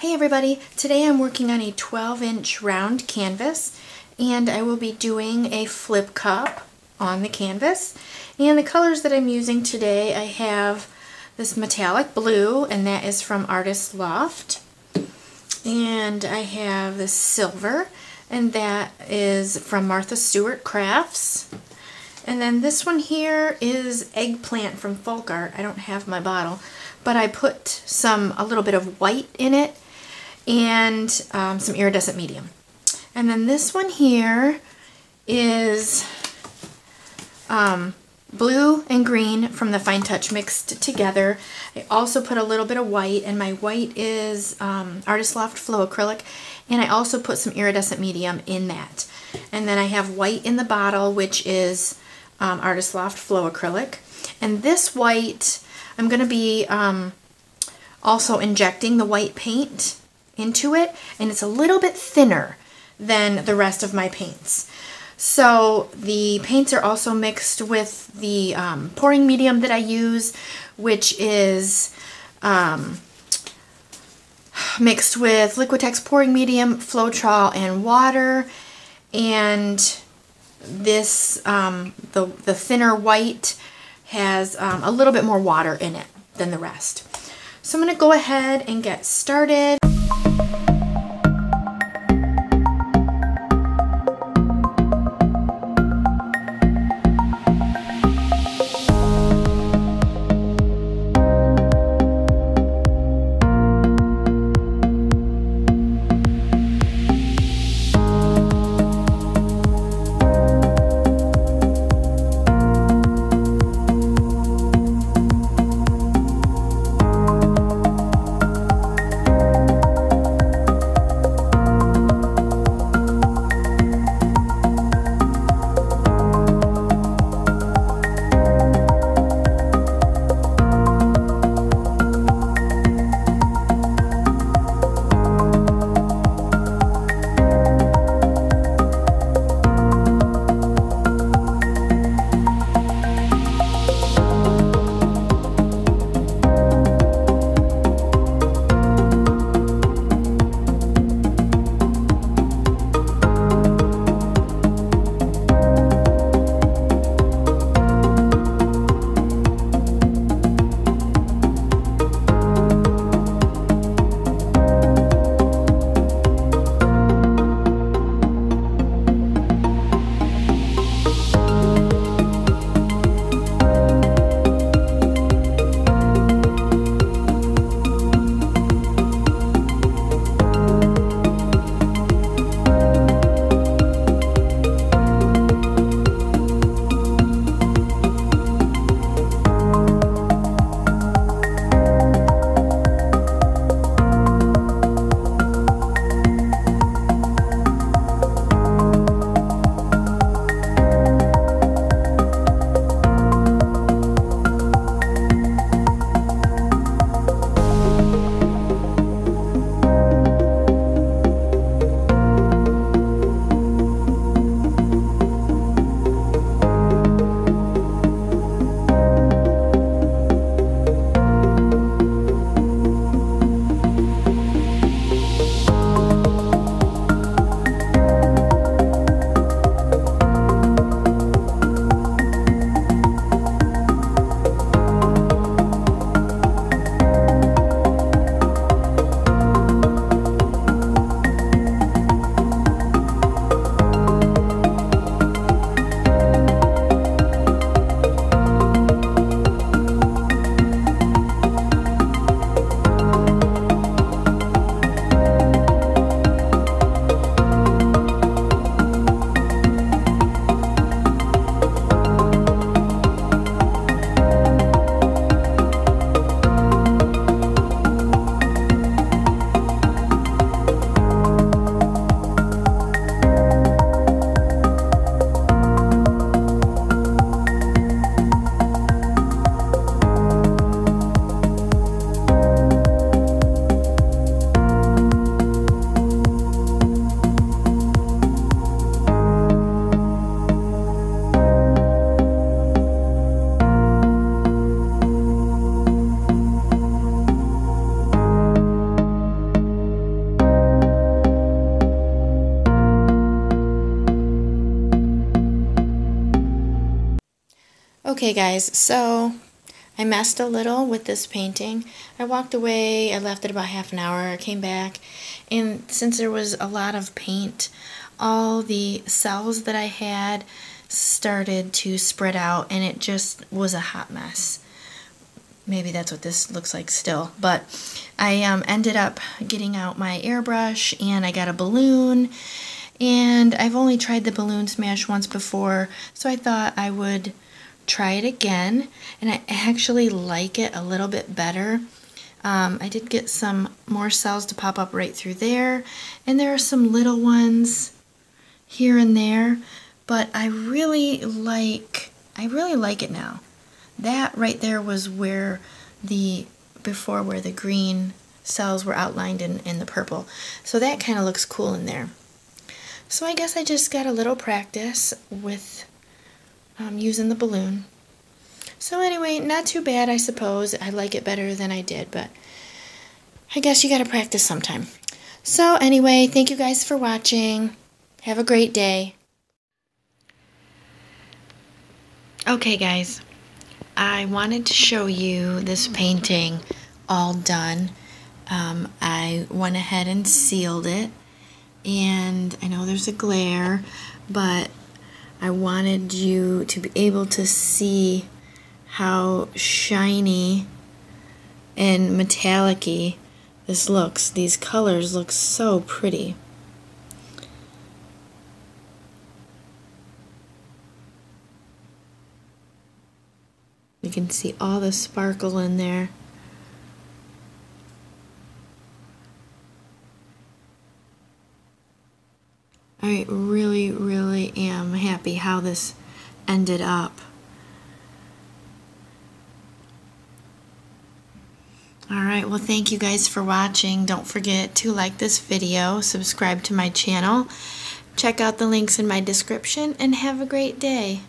Hey everybody, today I'm working on a 12-inch round canvas and I will be doing a flip cup on the canvas. And the colors that I'm using today, I have this metallic blue, and that is from Artist Loft. And I have this silver, and that is from Martha Stewart Crafts. And then this one here is Eggplant from Folk Art. I don't have my bottle, but I put a little bit of white in it and some iridescent medium. And then this one here is blue and green from the Fine Touch mixed together. I also put a little bit of white, and my white is Artist Loft Flow Acrylic, and I also put some iridescent medium in that. And then I have white in the bottle, which is Artist Loft Flow Acrylic. And this white, I'm going to be also injecting the white paint into it, and it's a little bit thinner than the rest of my paints. So the paints are also mixed with the pouring medium that I use, which is mixed with Liquitex pouring medium, Floetrol, and water. And this, the thinner white has a little bit more water in it than the rest. So I'm going to go ahead and get started. Okay guys, so I messed a little with this painting. I walked away, I left it about half an hour, I came back, and since there was a lot of paint, all the cells that I had started to spread out and it just was a hot mess. Maybe that's what this looks like still, but I ended up getting out my airbrush and I got a balloon, and I've only tried the balloon smash once before, so I thought I would try it again, and I actually like it a little bit better. I did get some more cells to pop up right through there, and there are some little ones here and there, but I really like it now. That right there was where before where the green cells were outlined in the purple. So that kind of looks cool in there. So I guess I just got a little practice with using the balloon. So anyway, not too bad, I suppose. I like it better than I did, but I guess you gotta practice sometime. So anyway, thank you guys for watching. Have a great day. Okay guys, I wanted to show you this painting all done. I went ahead and sealed it, and I know there's a glare, but I wanted you to be able to see how shiny and metallic-y this looks. These colors look so pretty. You can see all the sparkle in there. I really, really am happy how this ended up. Alright, well thank you guys for watching. Don't forget to like this video, subscribe to my channel, check out the links in my description, and have a great day.